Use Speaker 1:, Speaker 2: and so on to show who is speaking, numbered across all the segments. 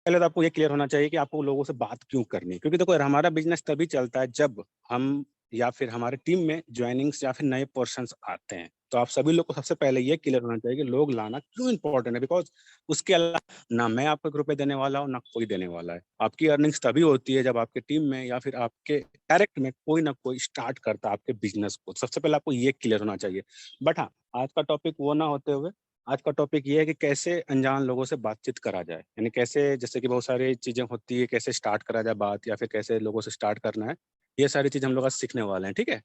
Speaker 1: पहले तो आपको ये क्लियर होना चाहिए कि आपको लोगों से बात क्यों करनी है, क्योंकि देखो यार हमारा बिजनेस तभी चलता है जब हम या फिर हमारे टीम में ज्वाइनिंग्स या फिर नए पर्सन्स आते हैं। तो आप सभी लोग को सबसे पहले ये क्लियर होना चाहिए कि लोग लाना क्यों इंपॉर्टेंट है, बिकॉज उसके अलावा ना मैं आपको 1 रुपए देने वाला हूँ, ना कोई देने वाला है। आपकी अर्निंग्स तभी होती है जब आपके टीम में या फिर आपके डायरेक्ट में कोई ना कोई स्टार्ट करता है आपके बिजनेस को। सबसे पहले आपको ये क्लियर होना चाहिए। बट हाँ, आज का टॉपिक वो ना होते हुए आज का टॉपिक ये है कि कैसे अनजान लोगों से बातचीत करा जाए, यानी कैसे, जैसे कि बहुत सारी चीजें होती है, कैसे स्टार्ट करा जाए बात या फिर कैसे लोगों से स्टार्ट करना है। ये सारी चीज हम लोग आज सीखने वाले हैं, ठीक है।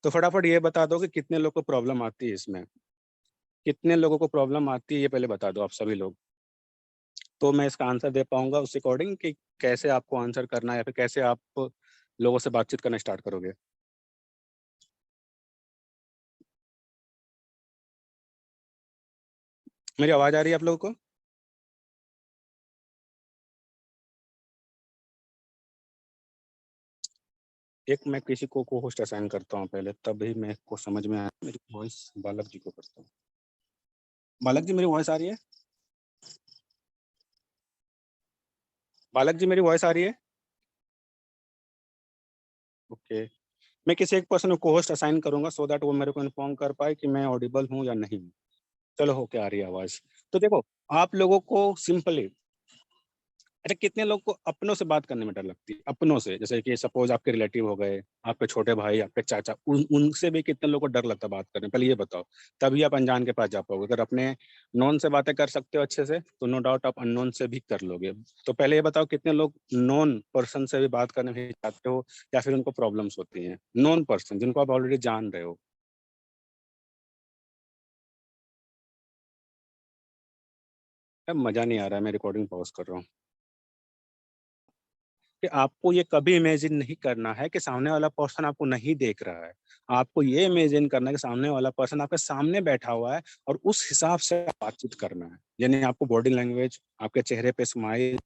Speaker 1: तो फटाफट ये बता दो कि कितने लोग को प्रॉब्लम आती है इसमें, कितने लोगों को प्रॉब्लम आती है, ये पहले बता दो आप सभी लोग। तो मैं इसका आंसर दे पाऊंगा उस अकॉर्डिंग कि कैसे आपको आंसर करना है या फिर कैसे आप लोगों से बातचीत करना स्टार्ट करोगे। मेरी आवाज आ रही है आप लोगों को? एक मैं किसी को होस्ट असाइन करता हूँ पहले, तभी मेरे को समझ में आया। मेरी वॉइस बालक जी को करता हूँ। बालक जी, मेरी वॉइस आ रही है? बालक जी, मेरी वॉइस आ रही है? ओके। मैं किसी एक पर्सन को होस्ट असाइन करूंगा सो दैट वो मेरे को इन्फॉर्म कर पाए कि मैं ऑडिबल हूँ या नहीं। चलो, हो क्या आ रही है आवाज। तो देखो, आप लोगों को सिंपली, अच्छा कितने लोग को अपनों से बात करने में डर लगती है? अपनों से, जैसे कि सपोज आपके रिलेटिव हो गए, आपके छोटे भाई, आपके चाचा, उनसे भी कितने लोग को डर लगता है बात करने, पहले ये बताओ। तभी आप अनजान के पास जा पाओगे। अगर अपने नॉन से बातें कर सकते हो अच्छे से, तो नो डाउट आप अननोन से भी कर लोगे। तो पहले ये बताओ, कितने लोग नॉन पर्सन से भी बात करने में चाहते हो या फिर उनको प्रॉब्लम्स होती हैं? नॉन पर्सन जिनको आप ऑलरेडी जान रहे हो। अब मजा नहीं आ रहा है, मैं रिकॉर्डिंग पॉज कर रहा हूँ। कि आपको ये कभी इमेजिन नहीं करना है कि सामने वाला पर्सन आपको नहीं देख रहा है। आपको ये इमेजिन करना है कि सामने वाला पर्सन आपके सामने बैठा हुआ है और उस हिसाब से बातचीत करना है। यानी आपको बॉडी लैंग्वेज, आपके चेहरे पे स्माइल,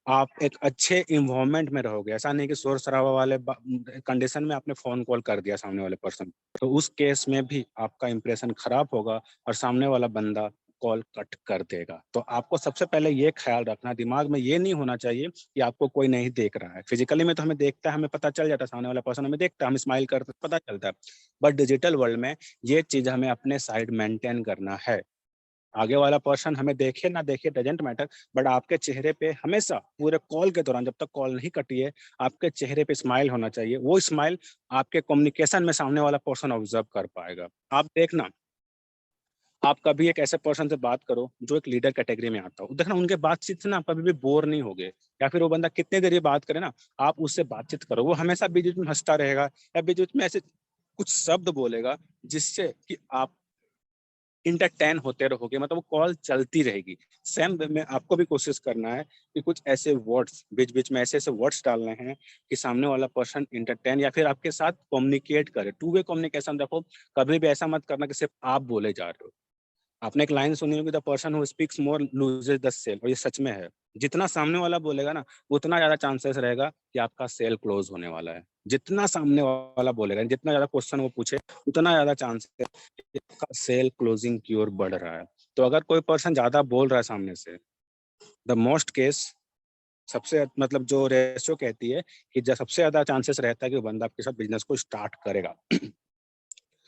Speaker 1: आप एक अच्छे इन्वायरमेंट में रहोगे। ऐसा नहीं कि शोर-शराबा वाले कंडीशन में आपने फ़ोन कॉल कर दिया सामने वाले पर्सन को। तो उस केस में भी आपका इंप्रेशन खराब होगा और सामने वाला बंदा कॉल कट कर देगा। तो आपको सबसे पहले ये ख़्याल रखना, दिमाग में ये नहीं होना चाहिए कि आपको कोई नहीं देख रहा है। फिज़िकली में तो हमें देखता है, हमें पता चल जाता है, सामने वाला पर्सन हमें देखता है, हम स्माइल करते पता चलता है। बट डिजिटल वर्ल्ड में ये चीज़ हमें अपने साइड मेंटेन करना है। आगे वाला पर्सन हमें देखे ना देखे डज़न्ट मैटर, बट आपके चेहरे पे हमेशा पूरे कॉल के दौरान, जब तक कॉल नहीं कटी है, आपके चेहरे पे स्माइल होना चाहिए। वो स्माइल आपके कम्युनिकेशन में सामने वाला पर्सन ऑब्जर्व कर पाएगा। आप देखना, आप कभी एक ऐसे पर्सन से बात करो जो एक लीडर कैटेगरी में आता हो, देखना उनके बातचीत से ना आप कभी भी बोर नहीं होगे। या फिर वो बंदा कितने देर ये बात करे ना, आप उससे बातचीत करो, वो हमेशा बीच-बीच में हँसता रहेगा या बीच-बीच में ऐसे कुछ शब्द बोलेगा जिससे कि आप एंटरटेन होते रहोगे, मतलब वो कॉल चलती रहेगी। सेम वे में आपको भी कोशिश करना है कि कुछ ऐसे वर्ड्स बीच-बीच में ऐसे-ऐसे वर्ड्स डालने हैं कि सामने वाला पर्सन एंटरटेन या फिर आपके साथ कम्युनिकेट करे। टू वे कम्युनिकेशन रखो, कभी भी ऐसा मत करना कि सिर्फ आप बोले जा रहे हो। आपने एक लाइन सुनी होगी, the person who speaks more loses the sale, और ये सच में है। जितना सामने वाला बोलेगा ना, उतना ज़्यादा चांसेस रहेगा कि आपका सेल क्लोज़ होने वाला है। जितना सामने वाला बोलेगा, जितना ज़्यादा क्वेश्चन वो पूछे, उतना ज़्यादा चांस है कि आपका सेल क्लोजिंग की ओर बढ़ रहा है। तो अगर कोई पर्सन ज़्यादा बोल रहा है सामने से, द मोस्ट केस, सबसे मतलब जो रेशियो कहती है कि सबसे ज़्यादा चांसेस रहता है कि वो बंदा आपके साथ बिज़नेस को स्टार्ट करेगा।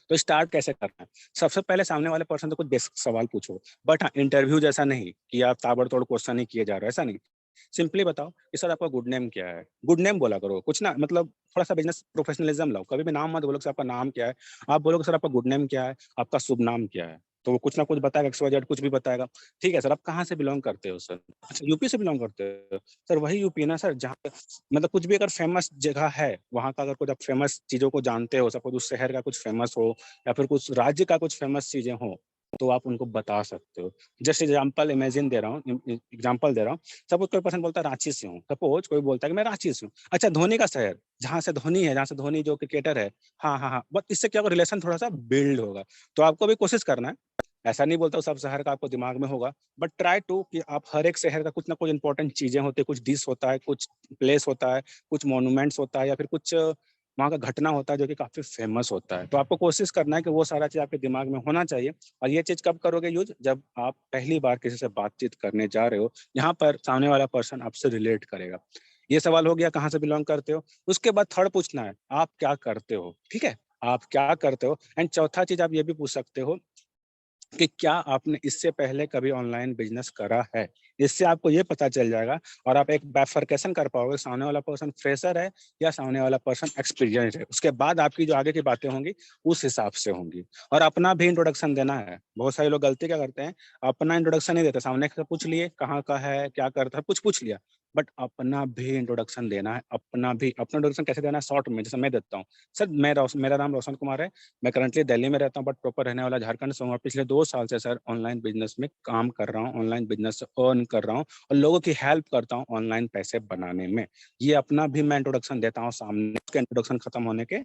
Speaker 1: तो स्टार्ट कैसे करना है? सबसे पहले सामने वाले पर्सन से कुछ बेसिक सवाल पूछो। बट हाँ, इंटरव्यू जैसा नहीं कि आप ताबड़तोड़ क्वेश्चन ही किए जा रहे हो, ऐसा नहीं। सिंपली बताओ कि सर आपका गुड नेम क्या है? गुड नेम बोला करो, कुछ ना मतलब थोड़ा-सा बिज़नेस प्रोफेशनलिज़्म लाओ। कभी भी नाम मत बोलो कि सर आपका नाम क्या है? आप बोलोगे सर आपका गुड नेम क्या है? आपका शुभ नाम क्या है? तो वो कुछ ना कुछ बताएगा, एक्स वाई जेड कुछ भी बताएगा। ठीक है सर, आप कहाँ से बिलॉन्ग करते हो सर? अच्छा, यूपी से बिलॉन्ग करते हो? सर वही यूपी ना सर जहाँ पे, मतलब कुछ भी अगर फेमस जगह है, वहाँ का अगर कुछ आप फेमस चीज़ों को जानते हो, सपोज़ उस शहर का कुछ फेमस हो या फिर कुछ राज्य का कुछ फेमस चीज़ें हों, तो आप उनको बता सकते हो। जस्ट एग्ज़ाम्पल इमेजिन दे रहा हूँ, एग्ज़ाम्पल दे रहा हूँ। सपोज़ कोई पर्सन बोलता है रांची से हूँ, सपोज़ कोई बोलता है कि मैं रांची से हूँ। अच्छा, धोनी का शहर, जहाँ से धोनी है, जहाँ से धोनी जो क्रिकेटर है, हाँ, हाँ, हाँ, बट इससे क्या होगा, रिलेशन थोड़ा-सा बिल्ड होगा। तो आपको भी कोशिश करना है, ऐसा नहीं बोलता हूँ सब शहर का आपको दिमाग में होगा, बट ट्राई टू कि आप हर एक शहर का कुछ ना कुछ इम्पोर्टेंट चीज़ें होती हैं, कुछ डिश होता है, कुछ प्लेस होता है, कुछ मॉन्यूमेंट्स होता है या फिर कुछ वहाँ का घटना होता है जो कि काफ़ी फ़ेमस होता है। तो आपको कोशिश करना है कि वो सारा चीज़ आपके दिमाग में होना चाहिए और ये चीज़ कब करोगे यूज़? जब आप पहली बार किसी से बातचीत करने जा रहे हो, यहाँ पर सामने वाला पर्सन आपसे रिलेट करेगा। ये सवाल हो गया कहाँ से बिलॉन्ग करते हो? उसके बाद थर्ड पूछना है, आप क्या करते हो? ठीक है? आप क्या करते हो? एंड चौथा चीज़ आप ये भी पूछ सकते हो कि क्या आपने इससे पहले कभी ऑनलाइन बिज़नेस करा है? इससे आपको ये पता चल जाएगा और आप एक बाइफरकेशन कर पाओगे सामने वाला पर्सन फ्रेशर है या सामने वाला पर्सन एक्सपीरियंस्ड है। उसके बाद आपकी जो आगे की बातें होंगी, उस हिसाब से होंगी और अपना भी इंट्रोडक्शन देना है। बहुत सारे लोग गलती क्या करते हैं, अपना इंट्रोडक्शन नहीं देते, सामने से पूछ लिए, कहाँ का है, क्या करता है, कुछ पूछ लिया, बट अपना भी इंट्रोडक्शन देना है, अपना इंट्रोडक्शन कैसे देना है शॉर्ट में, जैसे मैं देता हूँ। सर मेरा नाम रोशन कुमार है, मैं करंटली दिल्ली में रहता हूँ बट प्रॉपर रहने वाला झारखंड से हूँ और पिछले 2 साल से सर ऑनलाइन बिज़नेस में काम कर रहा हूँ, ऑनलाइन बिज़नेस से अर्न कर रहा हूँ और लोगों की हेल्प करता हूँ ऑनलाइन पैसे बनाने में। ये अपना भी मैं इंट्रोडक्शन देता हूँ सामने, उसका इंट्रोडक्शन खत्म होने के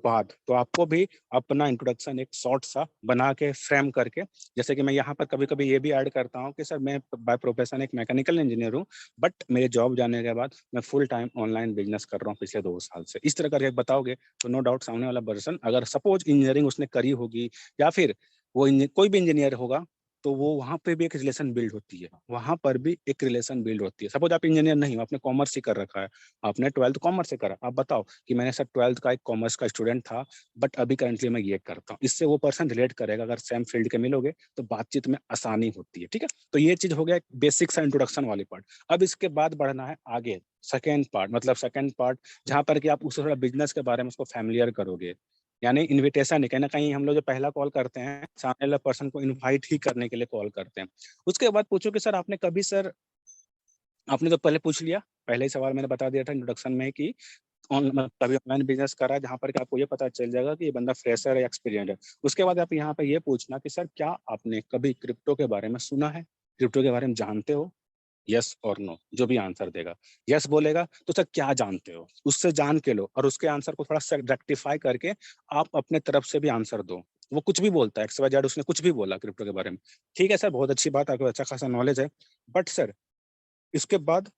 Speaker 1: बाद। तो आपको भी अपना इंट्रोडक्शन एक शॉर्ट सा बना के फ्रेम करके, जैसे कि मैं यहाँ पर कभी-कभी ये भी ऐड करता हूँ कि सर मैं बाय प्रोफेशन एक मैकेनिकल इंजीनियर हूँ, बट मेरे जॉब जाने के बाद मैं फुल टाइम ऑनलाइन बिज़नेस कर रहा हूँ पिछले 2 साल से। इस तरह करके बताओगे तो नो डाउट सामने वाला पर्सन, अगर सपोज इंजीनियरिंग उसने करी होगी या फिर वो कोई भी इंजीनियर होगा, तो वो वहाँ पे भी एक रिलेशन बिल्ड होती है, वहाँ पर भी एक रिलेशन बिल्ड होती है। सपोज आप इंजीनियर नहीं हो, आपने कॉमर्स ही कर रखा है, आपने 12th कॉमर्स से करा, आप बताओ कि मैंने सर 12th का एक कॉमर्स का स्टूडेंट था, बट अभी करंटली मैं ये करता हूँ। इससे वो पर्सन रिलेट करेगा, अगर सेम फील्ड के मिलोगे तो बातचीत में आसानी होती है, ठीक है? तो ये चीज़ हो गया बेसिक सा इंट्रोडक्शन वाली पार्ट। अब इसके बाद बढ़ना है आगे, सेकंड पार्ट जहाँ पर कि आप उससे थोड़ा बिज़नेस के बारे में उसको फ़ैमिलियर करोगे। यानी इन्विटेशन है, कहीं न कहीं हम लोग जो पहला कॉल करते हैं, सामने वाले पर्सन को इनवाइट ही करने के लिए कॉल करते हैं। उसके बाद पूछो कि सर आपने तो पहले पूछ लिया, पहले ही सवाल मैंने बता दिया था इंट्रोडक्शन में कि कभी ऑनलाइन बिज़नेस करा है जहाँ पर कि आपको ये पता चल जाएगा कि ये बंदा फ्रेशर है या एक्सपीरियंस्ड है। उसके बाद आप यहाँ पे ये पूछना कि सर क्या आपने कभी क्रिप्टो के बारे में सुना है? क्रिप्टो के बारे में जानते हो? येस और नो, जो भी आंसर देगा। येस बोलेगा तो सर क्या जानते हो? उससे जान के लो और उसके आंसर को थोड़ा सा रेक्टिफाई करके आप अपने तरफ से भी आंसर दो। वो कुछ भी बोलता है, एक्स वाई जेड उसने कुछ भी बोला क्रिप्टो के बारे में। ठीक है सर, बहुत अच्छी बात, आपको अच्छा खासा नॉलेज है। बट सर इसके बाद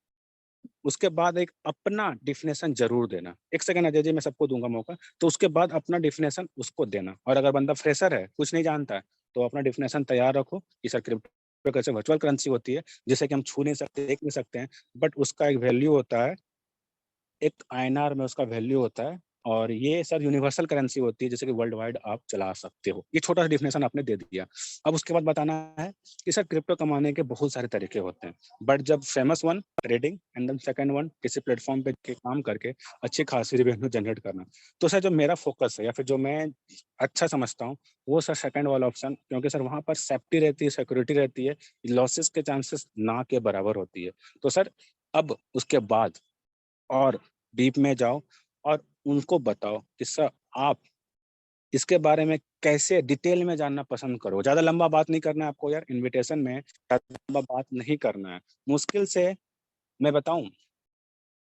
Speaker 1: उसके बाद एक अपना डेफिनेशन ज़रूर देना। 1 सेकंड अजय जी, मैं सबको दूँगा मौका। तो उसके बाद अपना डेफिनेशन उसको देना और अगर बंदा फ्रेशर है, कुछ नहीं जानता है, तो अपना डेफिनेशन तैयार रखो कि सर क्रिप्टो कैसे वर्चुअल करेंसी होती है, जिसे कि हम छू नहीं सकते, देख नहीं सकते हैं, बट उसका एक वैल्यू होता है, एक आईएनआर में उसका वैल्यू होता है और ये सर यूनिवर्सल करेंसी होती है, जैसे कि वर्ल्ड वाइड आप चला सकते हो। ये छोटा-सा डेफिनेशन आपने दे दिया। अब उसके बाद बताना है कि सर क्रिप्टो कमाने के बहुत सारे तरीके होते हैं, बट जब famous one trading and then second one किसी प्लेटफ़ॉर्म पे के काम करके अच्छी खासी रेवेन्यू जनरेट करना। तो सर जो मेरा फ़ोकस है या फिर जो मैं अच्छा समझता हूँ, वो सर सेकंड वाला ऑप्शन, क्योंकि सर वहाँ पर सेफ्टी रहती है, सिक्योरिटी रहती है, लॉसेस के चांसेस ना के बराबर होती है। तो सर अब उसके बाद और डीप में जाओ और उनको बताओ कि सर आप इसके बारे में कैसे डिटेल में जानना पसंद करो। ज़्यादा लंबा बात नहीं करना है आपको यार, इन्विटेशन में ज़्यादा लंबा बात नहीं करना है। मुश्किल से मैं बताऊँ,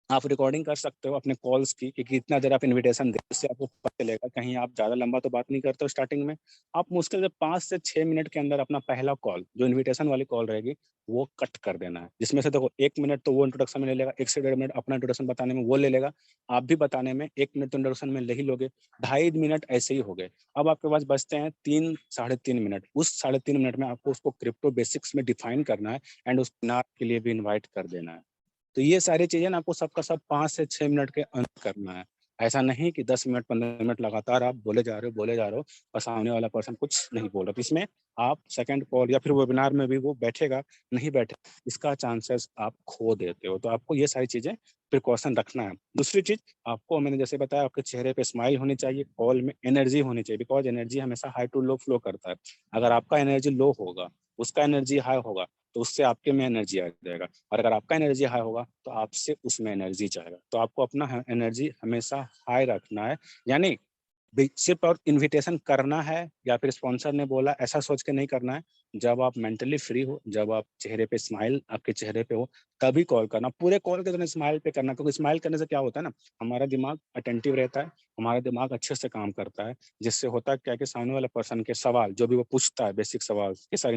Speaker 1: आप रिकॉर्डिंग कर सकते हो अपने कॉल्स की कि कितना देर आप इन्विटेशन दें, इससे आपको पता चलेगा कहीं आप ज़्यादा लंबा तो बात नहीं करते हो स्टार्टिंग में। आप मुश्किल से 5 से 6 मिनट के अंदर अपना पहला कॉल, जो इन्विटेशन वाली कॉल रहेगी, वो कट कर देना है। जिसमें से देखो 1 मिनट तो वो इंट्रोडक्शन में ले लेगा, 1 से डेढ़ मिनट अपना इंट्रोडक्शन बताने में वो ले लेगा, आप भी बताने में 1 मिनट तो इंट्रोडक्शन में ले ही लोगे, ढाई मिनट ऐसे ही हो गए। अब आपके पास बचते हैं 3 साढ़े 3 मिनट। उस साढ़े 3 मिनट में आपको उसको क्रिप्टो बेसिक्स में डिफाइन करना है एंड उस वेबिनार के लिए भी इनवाइट कर देना है। तो ये सारी चीज़ें ना आपको सबका सब 5 से 6 मिनट के अंदर करना है। ऐसा नहीं कि 10 मिनट, 15 मिनट लगातार आप बोले जा रहे हो और सामने वाला पर्सन कुछ नहीं बोल रहा। तो इसमें आप सेकंड कॉल या फिर वेबिनार में भी वो बैठेगा, नहीं बैठेगा, इसका चांसेस आप खो देते हो। तो आपको ये सारी चीज़ें प्रिकॉशन रखना है। दूसरी चीज़, आपको मैंने जैसे बताया, आपके चेहरे पे स्माइल होनी चाहिए, कॉल में एनर्जी होनी चाहिए, बिकॉज़ एनर्जी हमेशा हाई टू लो फ्लो करता है। अगर आपका एनर्जी लो होगा, उसका एनर्जी हाई होगा, तो उससे आपके में एनर्जी आ जाएगा। और अगर आपका एनर्जी हाई होगा तो आपसे उसमें एनर्जी जाएगा। तो आपको अपना एनर्जी हमेशा हाई रखना है। यानी सिर्फ और इन्विटेशन करना है या फिर स्पॉन्सर ने बोला ऐसा सोच के नहीं करना है। जब आप मेंटली फ्री हो, जब आप चेहरे पे स्माइल आपके चेहरे पे हो, तभी कॉल करना। पूरे कॉल के दौरान स्माइल पे करना, क्योंकि स्माइल करने से क्या होता है ना, हमारा दिमाग अटेंटिव रहता है, हमारा दिमाग अच्छे से काम करता है, जिससे होता क्या है कि सामने वाले पर्सन के सवाल जो भी वो पूछता है, बेसिक सवाल कि सर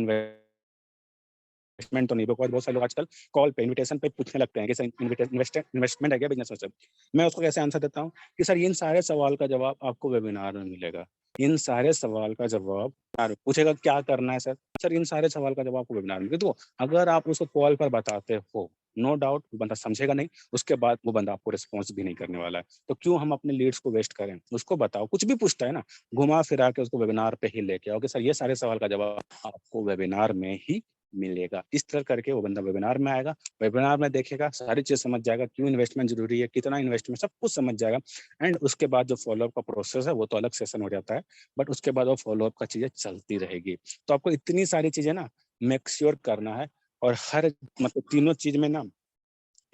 Speaker 1: इन्वेस्टमेंट तो नहीं, बिकॉज बहुत सारे लोग आजकल कॉल पे इन्विटेशन पे पूछने लगते हैं कि सर इन्वेस्टमेंट है क्या बिजनेस में सर। मैं उसको कैसे आंसर देता हूँ कि सर इन सारे सवाल का जवाब आपको वेबिनार में मिलेगा। इन सारे सवाल का जवाब पूछेगा क्या करना है सर इन सारे सवाल का जवाब आपको वेबिनार में। तो अगर आप उसको कॉल पर बताते हो, नो डाउट वो बंदा समझेगा नहीं, उसके बाद वो बंदा आपको रिस्पॉन्स भी नहीं करने वाला है। तो क्यों हम अपने लीड्स को वेस्ट करें। उसको बताओ, कुछ भी पूछता है ना, घुमा फिरा के उसको वेबिनार पे ही लेके आओ कि सर ये सारे सवाल का जवाब आपको वेबिनार में ही मिलेगा। इस तरह करके वो बंदा वेबिनार में आएगा, वेबिनार में देखेगा, सारी चीज समझ जाएगा, क्यों इन्वेस्टमेंट जरूरी है, कितना इन्वेस्टमेंट, सब कुछ समझ जाएगा। एंड उसके बाद जो फॉलोअप का प्रोसेस है वो तो अलग सेशन हो जाता है, बट उसके बाद वो फॉलोअप का चीजें चलती रहेगी। तो आपको इतनी सारी चीजें ना मेक श्योर करना है। और हर मतलब तीनों चीज में ना,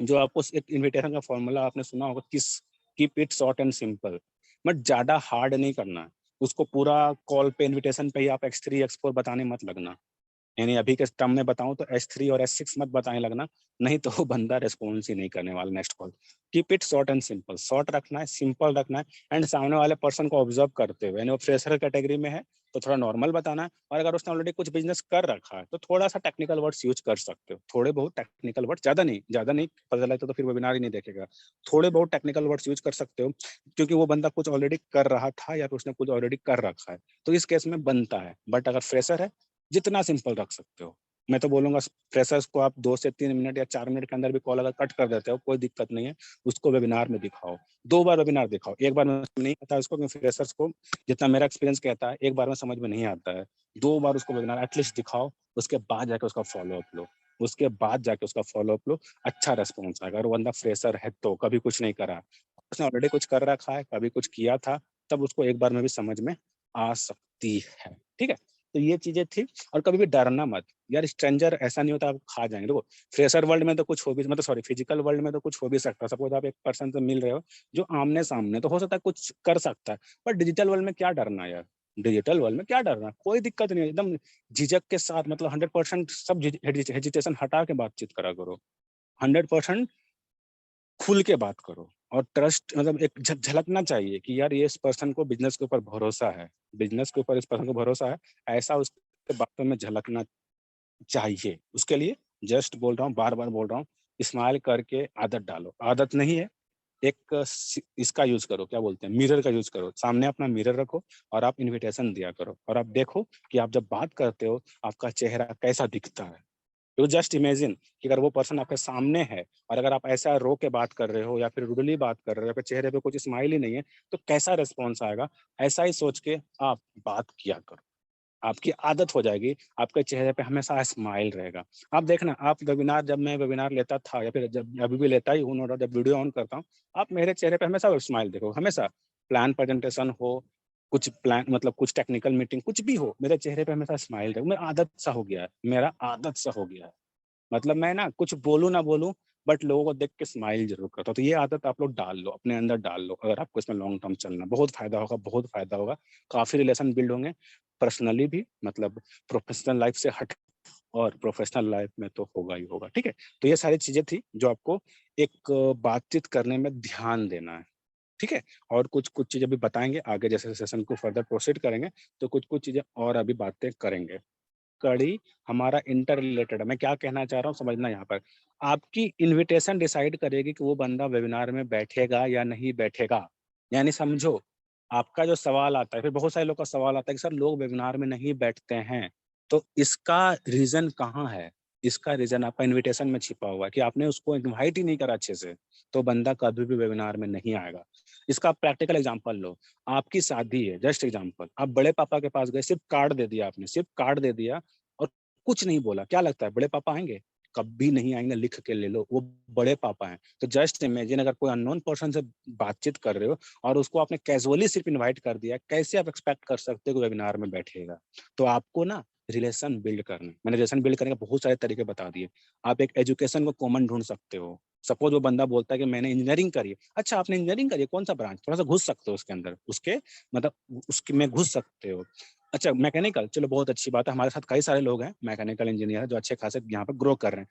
Speaker 1: जो आपको एक इन्विटेशन का फॉर्मूला आपने सुना होगा, किस keep it short and simple, but ज्यादा हार्ड नहीं करना है उसको। पूरा कॉल पे इन्विटेशन पे ही आप X3 X4 बताने मत लगना। यानी अभी के टर्म में बताऊं तो S3 और S6 मत बताने लगना, नहीं तो वो बंदा रिस्पॉन्स ही नहीं करने वाला next call. Keep it short and simple, short रखना है, सिंपल रखना है। एंड सामने वाले पर्सन को ऑब्जर्व करते हुए, यानी वो फ्रेशर कैटेगरी में है तो थोड़ा नॉर्मल बताना है, और अगर उसने ऑलरेडी कुछ बिजनेस कर रखा है तो थोड़ा सा टेक्निकल वर्ड्स यूज कर सकते हो, थोड़े बहुत टेक्निकल वर्ड्स, ज्यादा नहीं, ज्यादा नहीं, पता चला तो फिर वेबिनार ही नहीं देखेगा। थोड़े बहुत टेक्निकल वर्ड्स यूज कर सकते हो, क्योंकि वो बंदा कुछ ऑलरेडी कर रहा था या फिर उसने कुछ ऑलरेडी कर रखा है, तो इस केस में बनता है। बट अगर फ्रेशर है, जितना सिंपल रख सकते हो। मैं तो बोलूंगा फ्रेशर्स को आप 2 से 3 मिनट या 4 मिनट के अंदर भी कॉल अगर कट कर देते हो, कोई दिक्कत नहीं है, उसको वेबिनार में दिखाओ। 2 बार वेबिनार दिखाओ, एक बार में नहीं आता उसको, क्योंकि फ्रेशर्स को जितना मेरा एक्सपीरियंस कहता है, एक बार में समझ में नहीं आता है। 2 बार उसको वेबिनार एटलीस्ट दिखाओ, उसके बाद जाके उसका फॉलोअप लो, उसके बाद जाके उसका फॉलोअप लो। अच्छा रेस्पॉन्स आएगा। अगर वो बंदा फ्रेशर है तो कभी कुछ नहीं करा, उसने ऑलरेडी कुछ कर रखा है, कभी कुछ किया था, तब उसको एक बार में भी समझ में आ सकती है। ठीक है, तो ये चीजें थी। और कभी भी डरना मत यार, स्ट्रेंजर ऐसा नहीं होता आप खा जाएंगे। देखो फ्रेशर वर्ल्ड में तो कुछ हो भी, मतलब सॉरी फिजिकल वर्ल्ड में तो कुछ हो भी सकता है। सपोज आप एक पर्सन से मिल रहे हो जो आमने सामने, तो हो सकता है कुछ कर सकता है, पर डिजिटल वर्ल्ड में क्या डरना यार। डिजिटल वर्ल्ड में क्या डरना, कोई दिक्कत नहीं है, एकदम झिझक के साथ, मतलब 100% सब हेजिटेशन हटा के बातचीत करा करो। 100% खुल के बात करो। और ट्रस्ट, मतलब एक झलकना चाहिए कि यार ये इस पर्सन को बिजनेस के ऊपर भरोसा है, बिजनेस के ऊपर इस पर्सन को भरोसा है, ऐसा उसके बातों में झलकना चाहिए। उसके लिए जस्ट बोल रहा हूँ, बार बार बोल रहा हूँ, स्माइल करके आदत डालो। आदत नहीं है, एक इसका यूज करो, क्या बोलते हैं, मिरर का यूज करो। सामने अपना मिरर रखो और आप इनविटेशन दिया करो, और आप देखो कि आप जब बात करते हो आपका चेहरा कैसा दिखता है। तो जस्ट इमेजिन कि अगर वो पर्सन आपके सामने है, और अगर आप ऐसा रो के बात कर रहे हो या फिर रुडली बात कर रहे हो, आपके चेहरे पे कुछ स्माइल ही नहीं है, तो कैसा रिस्पॉन्स आएगा। ऐसा ही सोच के आप बात किया करो, आपकी आदत हो जाएगी, आपके चेहरे पे हमेशा स्माइल रहेगा। आप देखना, आप वेबिनार, जब मैं वेबिनार लेता था या फिर जब अभी भी लेता ही हूँ, नो डाउट, जब वीडियो ऑन करता हूँ, आप मेरे चेहरे पे हमेशा स्माइल देखो, हमेशा। प्लान प्रेजेंटेशन हो, कुछ प्लान, मतलब कुछ टेक्निकल मीटिंग, कुछ भी हो, मेरे चेहरे पे हमेशा स्माइल रहेगा। मेरा आदत सा हो गया है, मेरा आदत सा हो गया है। मतलब मैं ना कुछ बोलूं ना बोलूं, बट लोगों को देख के स्माइल जरूर करता हूँ। तो ये आदत आप लोग डाल लो, अपने अंदर डाल लो, अगर आपको इसमें लॉन्ग टर्म चलना, बहुत फायदा होगा, बहुत फायदा होगा। काफी रिलेशन बिल्ड होंगे, पर्सनली भी, मतलब प्रोफेशनल लाइफ से हट, और प्रोफेशनल लाइफ में तो होगा ही होगा। ठीक है, तो ये सारी चीजें थी जो आपको एक बातचीत करने में ध्यान देना है। ठीक है, और कुछ कुछ चीजें भी बताएंगे आगे, जैसे सेशन को फर्दर प्रोसीड करेंगे तो कुछ कुछ चीजें और अभी बातें करेंगे। कड़ी हमारा इंटर रिलेटेड है। मैं क्या कहना चाह रहा हूँ समझना यहाँ पर, आपकी इनविटेशन डिसाइड करेगी कि वो बंदा वेबिनार में बैठेगा या नहीं बैठेगा। यानी समझो, आपका जो सवाल आता है, फिर बहुत सारे लोग का सवाल आता है कि सर लोग वेबिनार में नहीं बैठते हैं, तो इसका रीजन कहाँ है। इसका रीजन आपका इनविटेशन में छिपा हुआ है कि आपने उसको इनवाइट ही नहीं करा अच्छे से, तो बंदा कभी भी वेबिनार में नहीं आएगा। इसका प्रैक्टिकल एग्जांपल लो, आपकी शादी है, जस्ट एग्जांपल, आप बड़े पापा के पास गए, सिर्फ कार्ड दे दिया आपने, सिर्फ कार्ड दे दिया और कुछ नहीं बोला, क्या लगता है बड़े पापा आएंगे। कभी नहीं आएंगे, लिख के ले लो, वो बड़े पापा हैं। तो जस्ट इमेजिन, अगर कोई अननोन पर्सन से बातचीत कर रहे हो और उसको आपने कैजुअली सिर्फ इनवाइट कर दिया, कैसे आप एक्सपेक्ट कर सकते हो कि वेबिनार में बैठेगा। तो आपको ना रिलेशन बिल्ड करना है। मैंने रिलेशन बिल्ड करने के बहुत सारे तरीके बता दिए। आप एक एजुकेशन को कॉमन ढूंढ सकते हो। सपोज वो बंदा बोलता है कि मैंने इंजीनियरिंग करी है, अच्छा आपने इंजीनियरिंग करी है, कौन सा ब्रांच, थोड़ा सा घुस सकते हो उसके अंदर, उसके मतलब उसके में घुस सकते हो। अच्छा मैकेनिकल, चलो बहुत अच्छी बात है, हमारे साथ कई सारे लोग हैं मैकेनिकल इंजीनियर है जो अच्छे खासे यहाँ पे ग्रो कर रहे हैं।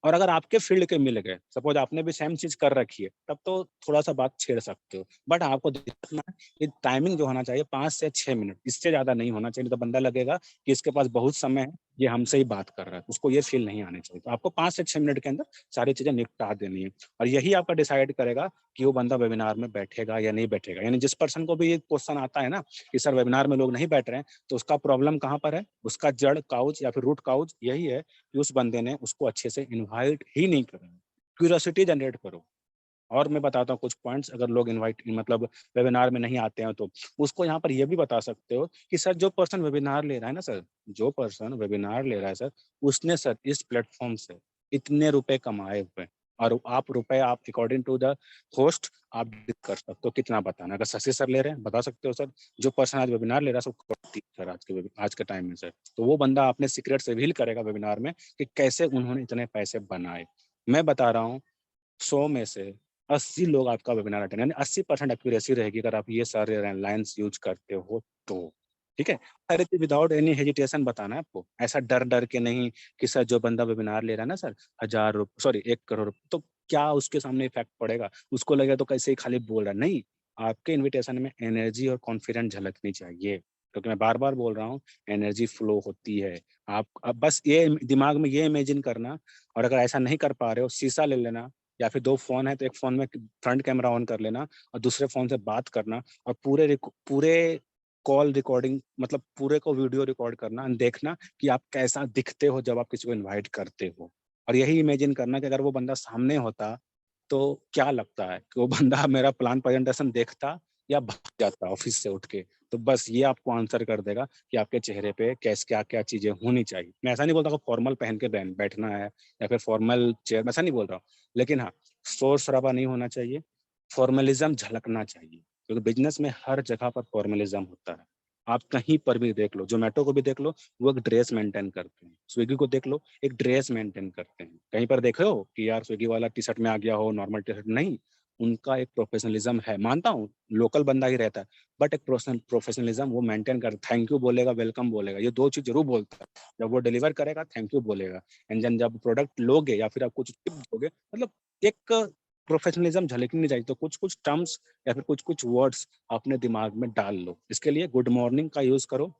Speaker 1: और अगर आपके फील्ड के मिल गए, सपोज आपने भी सेम चीज कर रखी है, तब तो थोड़ा सा बात छेड़ सकते हो। बट आपको देखना है कि टाइमिंग जो होना चाहिए 5 से 6 मिनट, इससे ज्यादा नहीं होना चाहिए, तो बंदा लगेगा कि इसके पास बहुत समय है, ये हमसे ही बात कर रहा है, उसको ये फील नहीं आनी चाहिए। तो आपको 5 से 6 मिनट के अंदर सारी चीजें निपटा देनी है, और यही आपका डिसाइड करेगा कि वो बंदा वेबिनार में बैठेगा या नहीं बैठेगा। यानी जिस पर्सन को भी ये क्वेश्चन आता है ना कि सर वेबिनार में लोग नहीं बैठ रहे हैं, तो उसका प्रॉब्लम कहाँ पर है? उसका जड़ काउज या फिर रूट काउज यही है कि उस बंदे ने उसको अच्छे से इन्वाइट ही नहीं करा। क्यूरियोसिटी जनरेट करो। और मैं बताता हूँ कुछ पॉइंट्स, अगर लोग इनवाइट मतलब वेबिनार में नहीं आते हैं, तो उसको यहाँ पर ये भी बता सकते हो कि सर जो पर्सन वेबिनार ले रहा है ना सर, जो पर्सन वेबिनार ले रहा है सर, उसने सर इस प्लेटफॉर्म से इतने रुपए कमाए हुए हैं, और आप रुपए आप अकॉर्डिंग टू द होस्ट आप डिसाइड कर सकते हो कितना बताना। अगर शशि सर ले रहे हैं, बता सकते हो सर जो पर्सन आज वेबिनार ले रहा है सर आज के टाइम में सर, तो वो बंदा अपने सीक्रेट रिवील करेगा वेबिनार में कि कैसे उन्होंने इतने पैसे बनाए। मैं बता रहा हूँ 100 में से 80 लोग आपका वेबिनार अटेंड, यानी 80% एक्यूरेसी रहेगी अगर आप ये सारे लाइन्स यूज करते हो तो। ठीक है, सारी चीज विदाउट एनी हेजिटेशन बताना है आपको, ऐसा डर डर के नहीं कि सर जो बंदा वेबिनार ले रहा है ना सर 1000 रुपये सॉरी 1 करोड़, तो क्या उसके सामने इफेक्ट पड़ेगा, उसको लगेगा तो कैसे ही खाली बोल रहा है। नहीं, आपके इन्विटेशन में एनर्जी और कॉन्फिडेंस झलकनी चाहिए, क्योंकि मैं बार बार बोल रहा हूँ एनर्जी फ्लो होती है। आप अब बस ये दिमाग में ये इमेजिन करना, और अगर ऐसा नहीं कर पा रहे हो शीशा ले लेना, या फिर 2 फ़ोन है तो एक फ़ोन में फ्रंट कैमरा ऑन कर लेना और दूसरे फ़ोन से बात करना, और पूरे कॉल रिकॉर्डिंग मतलब पूरे को वीडियो रिकॉर्ड करना एंड देखना कि आप कैसा दिखते हो जब आप किसी को इनवाइट करते हो। और यही इमेजिन करना कि अगर वो बंदा सामने होता तो क्या लगता है कि वो बंदा मेरा प्लान प्रेजेंटेशन देखता या भाग जाता ऑफिस से उठ के। तो बस ये आपको आंसर कर देगा कि आपके चेहरे पे कैस क्या-क्या चीज़ें होनी चाहिए। मैं ऐसा नहीं बोलता कि फॉर्मल पहन के बैठना है या फिर फॉर्मल चेयर, मैं ऐसा नहीं बोल रहा हूँ। लेकिन हाँ, शोर-शराबा नहीं होना चाहिए, फॉर्मलिज़्म झलकना चाहिए, क्योंकि बिज़नेस में हर जगह पर फॉर्मलिज़्म होता है। आप कहीं पर भी देख लो, ज़ोमैटो को भी देख लो, वो एक ड्रेस मेंटेन करते हैं। स्विगी को देख लो, एक ड्रेस मेंटेन करते हैं। कहीं पर देखे हो कि यार स्विगी वाला टी-शर्ट में आ गया हो, नॉर्मल टी-शर्ट नहीं, उनका एक प्रोफेशनलिज़्म है। मानता हूँ, लोकल बंदा ही रहता है, बट एक प्रोफेशनलिज़्म वो मेंटेन कर थैंक यू बोलेगा, वेलकम बोलेगा, ये 2 चीज़ ज़रूर बोलता है। जब वो डिलीवर करेगा, थैंक यू बोलेगा, एंड देन जब प्रोडक्ट लोगे या फिर आप कुछ टिप दोगे, मतलब एक प्रोफेशनलिज़्म झलकनी चाहिए। तो कुछ-कुछ टर्म्स या फिर कुछ-कुछ वर्ड्स अपने दिमाग में डाल लो। इसके लिए गुड मॉर्निंग का यूज़ करो,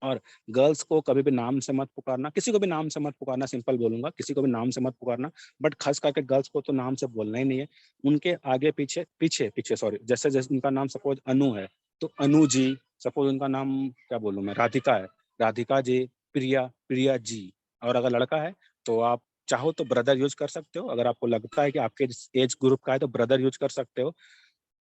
Speaker 1: और गर्ल्स को कभी भी नाम से मत पुकारना, किसी को भी नाम से मत पुकारना, सिंपल बोलूँगा, किसी को भी नाम से मत पुकारना, बट ख़ास करके गर्ल्स को तो नाम से बोलना ही नहीं है। उनके आगे पीछे पीछे सॉरी, जैसे-जैसे उनका नाम सपोज़ अनु है, तो अनु जी, सपोज़ उनका नाम क्या बोलूँ मैं, राधिका है, राधिका जी, प्रिया, प्रिया जी। और अगर लड़का है, तो आप चाहो तो ब्रदर यूज़ कर सकते हो, अगर आपको लगता है कि आपके जिस एज ग्रुप का है, तो ब्रदर यूज़ कर सकते हो।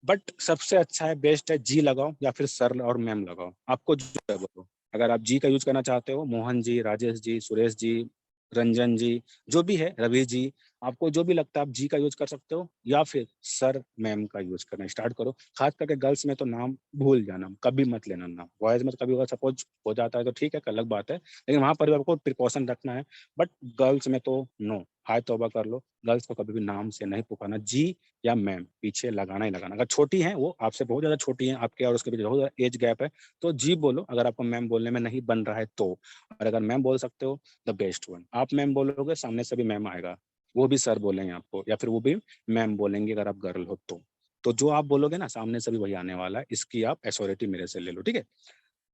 Speaker 1: बट सबसे अच्छा है, बेस्ट है जी लगाओ या फिर सर और मैम लगाओ, आपको जो है बोलो। अगर आप जी का यूज़ करना चाहते हो, मोहन जी, राजेश जी, सुरेश जी, रंजन जी, जो भी है, रवि जी, आपको जो भी लगता है आप जी का यूज़ कर सकते हो, या फिर सर, मैम का यूज़ करना स्टार्ट करो। खास करके गर्ल्स में तो नाम भूल जाना, कभी मत लेना नाम। बॉयज़ में तो कभी अगर सपोज़ हो जाता है तो ठीक है, अलग बात है, लेकिन वहाँ पर भी आपको प्रिकॉशन रखना है। बट गर्ल्स में तो नो, हाय तौबा कर लो, गर्ल्स को कभी भी नाम से नहीं पुकारना, जी या मैम पीछे लगाना ही लगाना। अगर छोटी हैं वो, आपसे बहुत ज़्यादा छोटी हैं, आपके और उसके बीच बहुत ज़्यादा एज गैप है, तो जी बोलो अगर आपको मैम बोलने में नहीं बन रहा है तो। और अगर मैम बोल सकते हो, द बेस्ट वन। आप मैम बोलोगे, सामने से भी मैम आएगा, वो भी सर बोलेंगे आपको या फिर वो भी मैम बोलेंगे अगर आप गर्ल हो तो। तो जो आप बोलोगे ना, सामने से भी वही आने वाला है, इसकी आप एश्योरिटी मेरे से ले लो, ठीक है?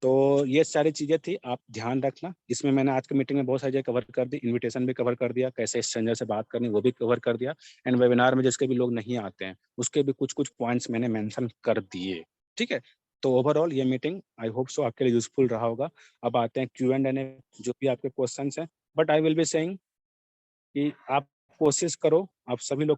Speaker 1: तो ये सारी चीज़ें थी, आप ध्यान रखना। इसमें मैंने आज की मीटिंग में बहुत सारी चीज़ें कवर कर दी, इन्विटेशन भी कवर कर दिया, कैसे स्ट्रेंजर से बात करनी वो भी कवर कर दिया, एंड वेबिनार में जिसके भी लोग नहीं आते हैं, उसके भी कुछ-कुछ पॉइंट्स मैंने मेंशन कर दिए, ठीक है? तो ओवरऑल ये मीटिंग आई होप सो आपके लिए यूज़फुल रहा होगा। अब आते हैं Q&A, जो भी आपके क्वेश्चन्स हैं, but I will be saying कि आप कोशिश करो, आप सभी लोग